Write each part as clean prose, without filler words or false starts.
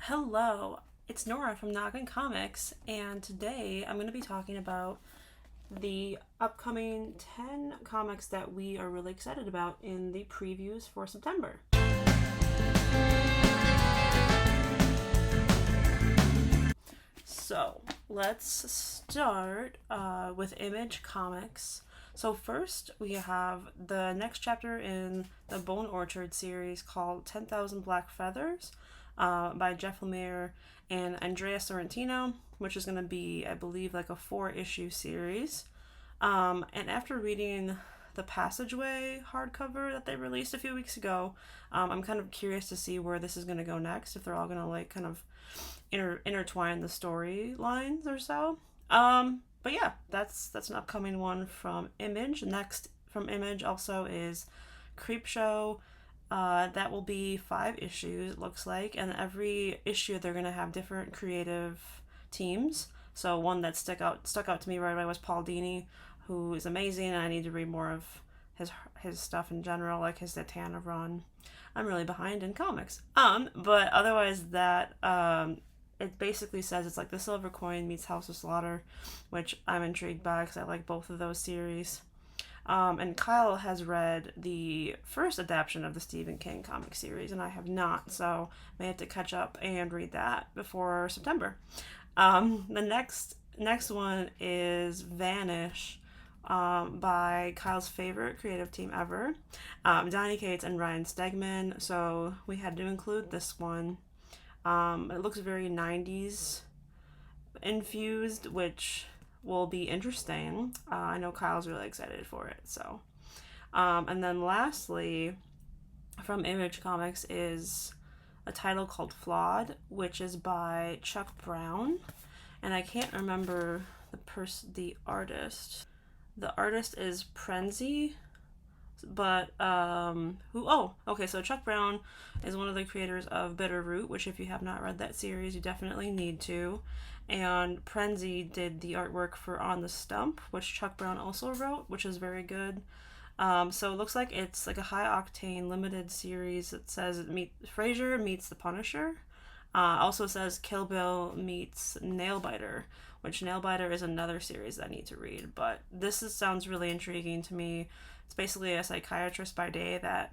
Hello, it's Nora from Noggin Comics, and today I'm going to be talking about the upcoming 10 comics that we are really excited about in the previews for September. So, let's start with Image Comics. So, first, we have the next chapter in the Bone Orchard series called 10,000 Black Feathers by Jeff Lemire and Andrea Sorrentino, which is going to be, I believe, like a 4-issue series. And after reading the Passageway hardcover that they released a few weeks ago, I'm kind of curious to see where this is going to go next, if they're all going to like kind of intertwine the storylines or so. But yeah, that's an upcoming one from Image. Next from Image also is Creepshow. That will be 5 issues, it looks like, and every issue they're gonna have different creative teams. So one that stuck out to me right away was Paul Dini, who is amazing, and I need to read more of his stuff in general, like his Zatanna run. I'm really behind in comics. But otherwise it basically says it's like the Silver Coin meets House of Slaughter, which I'm intrigued by because I like both of those series. And Kyle has read the first adaptation of the Stephen King comic series, and I have not, so I may have to catch up and read that before September. The next one is Vanish, by Kyle's favorite creative team ever, Donny Cates and Ryan Stegman. So we had to include this one. It looks very 90s infused, which will be interesting. I know Kyle's really excited for it. So, and then lastly, from Image Comics is a title called Flawed, which is by Chuck Brown, and I can't remember the artist. The artist is Prenzy, but okay, so Chuck Brown is one of the creators of Bitterroot, which if you have not read that series, you definitely need to. And Prenzy did the artwork for On the Stump, which Chuck Brown also wrote, which is very good. So it looks like it's like a high octane limited series that says Frasier meets the Punisher. Also says Kill Bill meets Nailbiter, which Nailbiter is another series I need to read. But sounds really intriguing to me. It's basically a psychiatrist by day that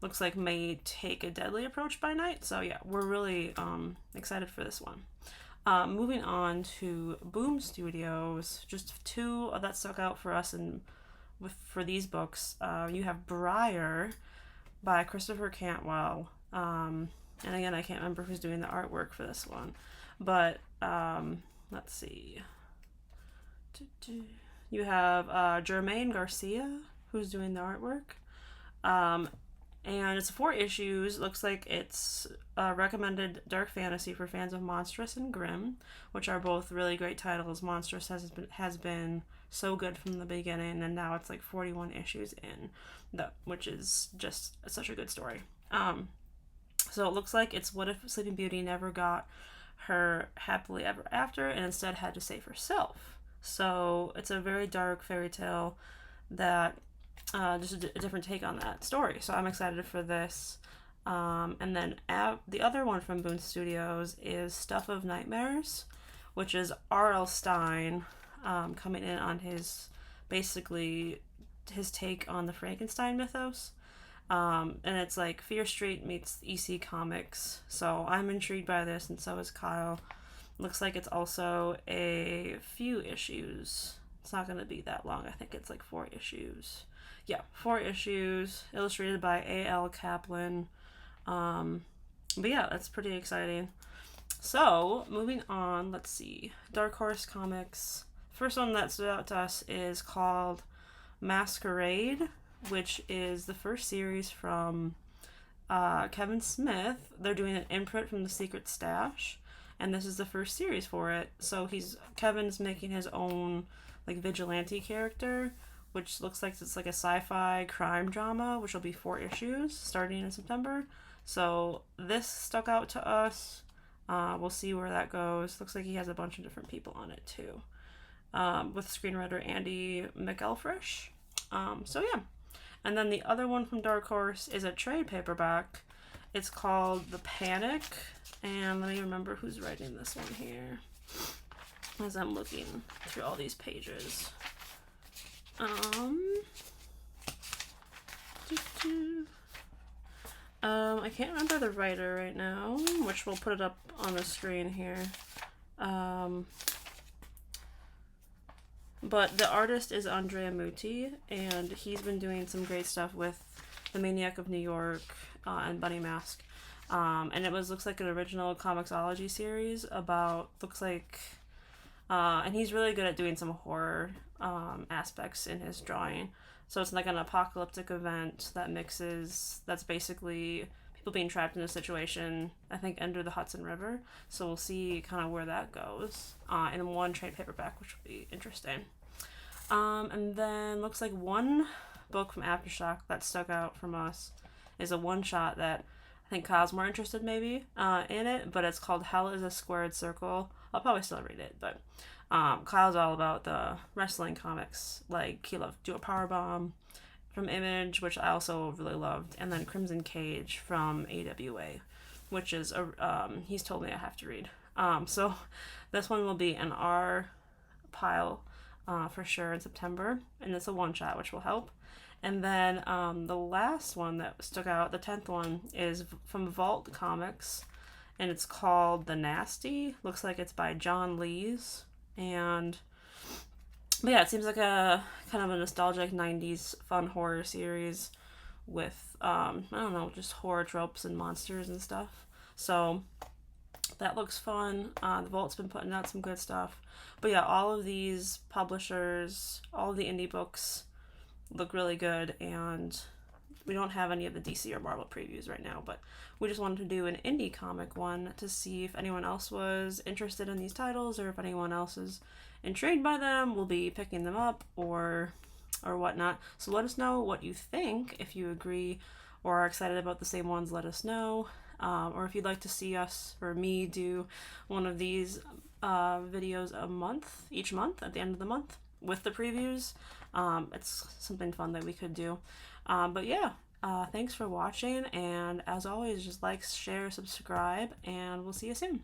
looks like may take a deadly approach by night. So yeah, we're really excited for this one. Moving on to Boom Studios, just 2 that stuck out for us for these books. You have Briar by Christopher Cantwell. And again, I can't remember who's doing the artwork for this one. But let's see. You have Jermaine Garcia, who's doing the artwork. And it's 4 issues. Looks like it's recommended dark fantasy for fans of Monstrous and Grimm, which are both really great titles. Monstrous has been so good from the beginning, and now it's like 41 issues in, which is just such a good story. So it looks like it's what if Sleeping Beauty never got her happily ever after and instead had to save herself. So it's a very dark fairy tale that just a different take on that story. So I'm excited for this. And then the other one from Boom Studios is Stuff of Nightmares, which is R.L. Stine coming in on his take on the Frankenstein mythos. And it's like Fear Street meets EC Comics. So I'm intrigued by this, and so is Kyle. Looks like it's also a few issues. It's not going to be that long. I think it's like 4 issues. Yeah, 4 issues, illustrated by A.L. Kaplan. But yeah, that's pretty exciting. So, moving on, let's see. Dark Horse Comics. First one that stood out to us is called Masquerade, which is the first series from Kevin Smith. They're doing an imprint from The Secret Stash, and this is the first series for it. So Kevin's making his own like vigilante character, which looks like it's like a sci-fi crime drama, which will be 4 issues starting in September. So this stuck out to us. We'll see where that goes. Looks like he has a bunch of different people on it too, with screenwriter Andy McElfresh. So yeah. And then the other one from Dark Horse is a trade paperback, It's called The Panic, and let me remember who's writing this one here as I'm looking through all these pages. I can't remember the writer right now, which we'll put it up on the screen here. But the artist is Andrea Muti, and he's been doing some great stuff with The Maniac of New York and Bunny Mask. And it looks like an original comicsology series about, and he's really good at doing some horror aspects in his drawing. So it's like an apocalyptic event that's basically people being trapped in a situation, I think, under the Hudson River. So we'll see kind of where that goes in one trade paperback, which will be interesting. And then looks like one book from Aftershock that stuck out from us is a one-shot that I think Kyle's more interested maybe in it, but it's called Hell is a Squared Circle. I'll probably still read it, but Kyle's all about the wrestling comics. Like, he loved Do a Powerbomb from Image, which I also really loved, and then Crimson Cage from AWA, which is he's told me I have to read. So this one will be in our pile for sure in September, and it's a one-shot, which will help. And then the last one that stuck out, the 10th one, is from Vault Comics, and it's called The Nasty. Looks like it's by John Lees. But yeah, it seems like a kind of a nostalgic 90s fun horror series with, I don't know, just horror tropes and monsters and stuff. So that looks fun. The Vault's been putting out some good stuff. But yeah, all of these publishers, all of the indie books look really good, and we don't have any of the DC or Marvel previews right now, but we just wanted to do an indie comic one to see if anyone else was interested in these titles, or if anyone else is intrigued by them, we'll be picking them up or whatnot. So let us know what you think. If you agree or are excited about the same ones, let us know. Or if you'd like to see us or me do one of these videos each month at the end of the month with the previews, it's something fun that we could do. But yeah, thanks for watching, and as always, just like, share, subscribe, and we'll see you soon.